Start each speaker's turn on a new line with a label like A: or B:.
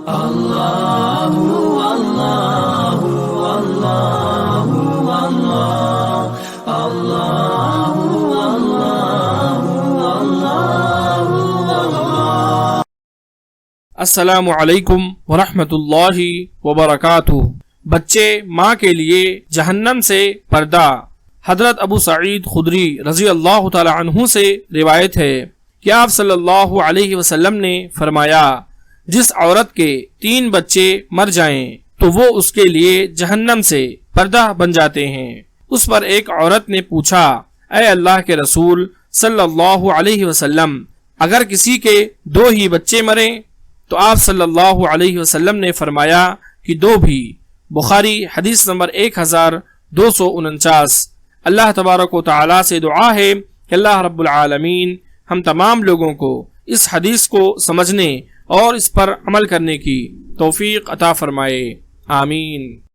A: اللہ اللہ اللہ اللہ اللہ اللہ۔
B: السلام علیکم ورحمۃ اللہ وبرکاتہ۔ بچے ماں کے لیے جہنم سے پردہ۔ حضرت ابو سعید خدری رضی اللہ تعالی عنہ سے روایت ہے کہ آپ صلی اللہ علیہ وسلم نے فرمایا، جس عورت کے 3 بچے مر جائیں تو وہ اس کے لیے جہنم سے پردہ بن جاتے ہیں۔ اس پر ایک عورت نے پوچھا، اے اللہ کے رسول صلی اللہ علیہ وسلم، اگر کسی کے 2 ہی بچے مریں؟ تو آپ صلی اللہ علیہ وسلم نے فرمایا کہ 2 بھی۔ بخاری حدیث نمبر 1249۔ اللہ تبارک و تعالی سے دعا ہے کہ اللہ رب العالمین ہم تمام لوگوں کو اس حدیث کو سمجھنے اور اس پر عمل کرنے کی توفیق عطا فرمائے، آمین۔